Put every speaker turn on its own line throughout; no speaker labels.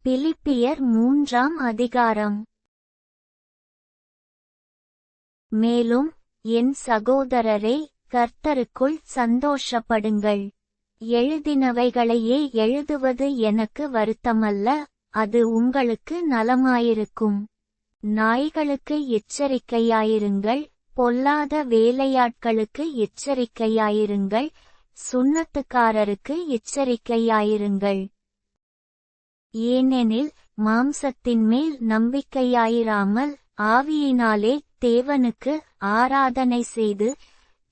பிலிப்பியர் 3ஆம் அதிகாரம். மேலும் என் சகோதரரே, கர்த்தருக்குள் சந்தோஷப்படுங்கள். எழுதினவைகளையே எழுதுவது எனக்கு வருத்தமல்ல, அது உங்களுக்கு நலமாயிருக்கும். நாய்களுக்கு எச்சரிக்கையாயிருங்கள், பொல்லாத வேலையாட்களுக்கு எச்சரிக்கையாயிருங்கள், சுன்னத்துக்காரருக்கு எச்சரிக்கையாயிருங்கள். ஏனெனில் மாம்சத்தின் மேல் நம்பிக்கையாயிராமல் ஆவியினாலே தேவனுக்கு ஆராதனை செய்து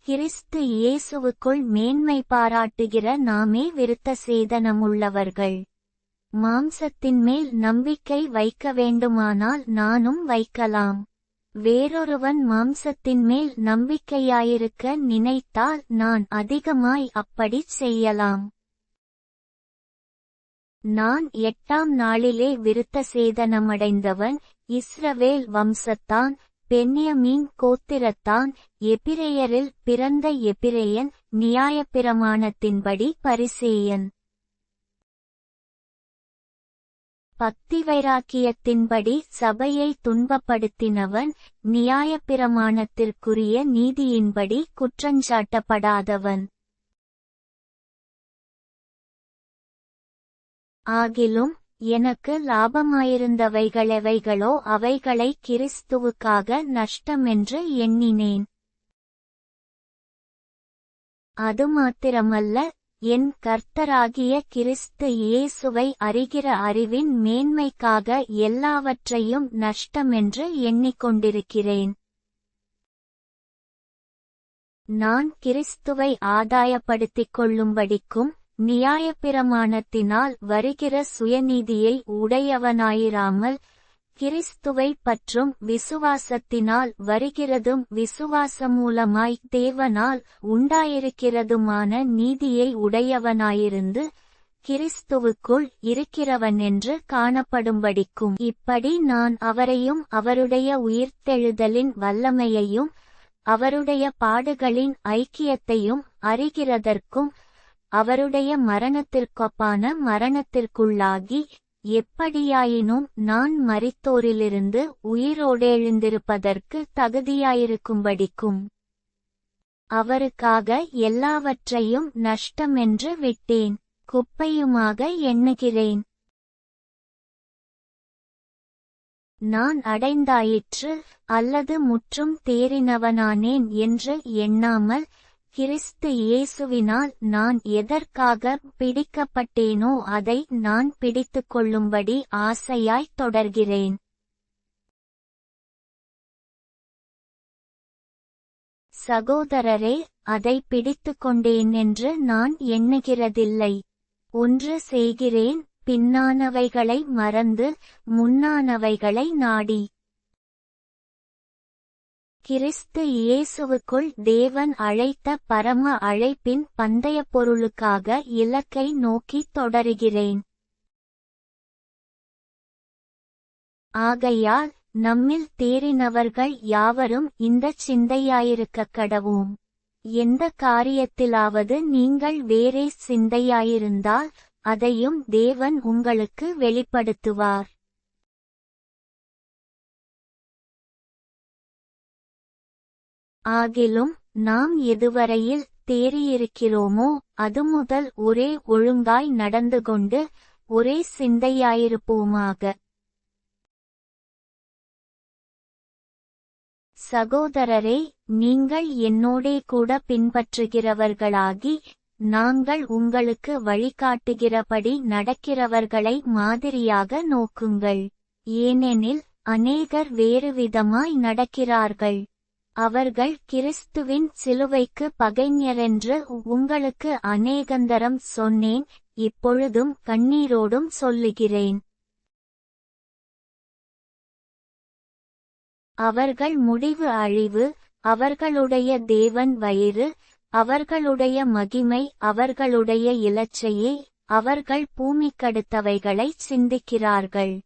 கிறிஸ்து இயேசுவுக்குள் மேன்மை பாராட்டுகிற நாமே விருத்த சேதனமுள்ளவர்கள். மாம்சத்தின் மேல் நம்பிக்கை வைக்க வேண்டுமானால் நானும் வைக்கலாம். வேறொருவன் மாம்சத்தின் மேல் நம்பிக்கையாயிருக்க நினைத்தால் நான் அதிகமாய் அப்படிச் செய்யலாம். நான் 8ஆம் நாளிலே விருத்த சேதனமடைந்தவன், இஸ்ரவேல் வம்சத்தான், பென்யமீன் கோத்திரத்தான், எபிரெயரில் பிறந்த எபிரெயன், நியாயப்பிரமாணத்தின்படி பரிசேயன். பக்தி வைராக்கியத்தின்படி சபையை துன்பப்படுத்தினவன், நியாயப்பிரமாணத்திற்குரிய நீதியின்படி குற்றஞ்சாட்டப்படாதவன். ஆகிலும் எனக்கு லாபமாயிருந்தவைகளெவைகளோ அவைகளை கிறிஸ்துவுக்காக நஷ்டமென்று எண்ணினேன். அதுமாத்திரமல்ல, என் கர்த்தராகிய கிறிஸ்து இயேசுவை அறிகிற அறிவின் மேன்மைக்காக எல்லாவற்றையும் நஷ்டமென்று எண்ணிக்கொண்டிருக்கிறேன். நான் கிறிஸ்துவை ஆதாயப்படுத்திக் கொள்ளும்படிக்கும் நியாயப்பிரமாணத்தினால் வருகிற சுயநீதியை உடையவனாயிராமல், கிறிஸ்துவை பற்றும் விசுவாசத்தினால் வருகிறதும் விசுவாசமூலமாய் தேவனால் உண்டாயிருக்கிறதுமான நீதியை உடையவனாயிருந்து கிறிஸ்துவுக்குள் இருக்கிறவனென்று காணப்படும்படிக்கும், இப்படி நான் அவரையும் அவருடைய உயிர்த்தெழுதலின் வல்லமையையும் அவருடைய பாடுகளின் ஐக்கியத்தையும் அறிகிறதற்கும், அவருடைய மரணத்திற்கொப்பான மரணத்திற்குள்ளாகி, எப்படியாயினும் நான் மரித்தோரிலிருந்து உயிரோடெழுந்திருப்பதற்கு தகுதியாயிருக்கும்படிக்கும் அவருக்காக எல்லாவற்றையும் நஷ்டமென்று விட்டேன், குப்பையுமாக எண்ணுகிறேன். நான் அடைந்தாயிற்று அல்லது முற்றும் தேறினவனானேன் என்று எண்ணாமல், கிறிஸ்து இயேசுவினால் நான் எதற்காக பிடிக்கப்பட்டேனோ அதை நான் பிடித்துக்கொள்ளும்படி ஆசையாய் தொடர்கிறேன். சகோதரரே, அதை பிடித்துக்கொண்டேனென்று நான் எண்ணுகிறதில்லை. ஒன்று செய்கிறேன், பின்னானவைகளை மறந்து முன்னானவைகளை நாடி கிறிஸ்து இயேசுவுக்குள் தேவன் அழைத்த பரம அழைப்பின் பந்தயப் பொருளுக்காக இலக்கை நோக்கி தொடருகிறேன். ஆகையால் நம்மில் தேறினவர்கள் யாவரும் இந்தச் சிந்தையாயிருக்கக் கடவோம். எந்த காரியத்திலாவது நீங்கள் வேறே சிந்தையாயிருந்தால் அதையும் தேவன் உங்களுக்கு வெளிப்படுத்துவார். ஆகிலும் நாம் எதுவரையில் தேறியிருக்கிறோமோ அதுமுதல் ஒரே ஒழுங்காய் நடந்து கொண்டு ஒரே சிந்தையாயிருப்போமாக. சகோதரரே, நீங்கள் என்னோடே கூட பின்பற்றுகிறவர்களாகி, நாங்கள் உங்களுக்கு வழிகாட்டுகிறபடி நடக்கிறவர்களை மாதிரியாக நோக்குங்கள். ஏனெனில் அநேகர் வேறுவிதமாய் நடக்கிறார்கள். அவர்கள் கிறிஸ்துவின் சிலுவைக்கு பகைஞரென்று உங்களுக்கு அநேகந்தரம் சொன்னேன், இப்பொழுதும் கண்ணீரோடும் சொல்லுகிறேன். அவர்கள் முடிவு அழிவு, அவர்களுடைய தேவன் வயிறு, அவர்களுடைய மகிமை அவர்களுடைய இலச்சையே, அவர்கள் பூமிக்கடுத்தவைகளைச் சிந்திக்கிறார்கள்.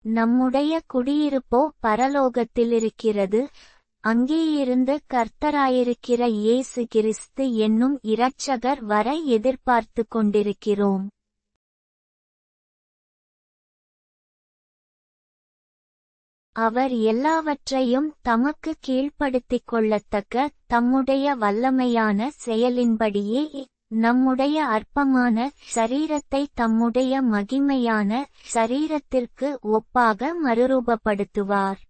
நம்முடைய குடியிருப்போ பரலோகத்திலிருக்கிறது, அங்கேயிருந்து கர்த்தராயிருக்கிற இயேசு கிறிஸ்து என்னும் இரட்சகர் வர எதிர்பார்த்து கொண்டிருக்கிறோம். அவர் எல்லாவற்றையும் தமக்கு கீழ்ப்படுத்திக் கொள்ளத்தக்க தம்முடைய வல்லமையான செயலின்படியே நம்முடைய அற்பமான சரீரத்தை தம்முடைய மகிமையான சரீரத்திற்கு ஒப்பாக மறுரூபப்படுத்துவார்.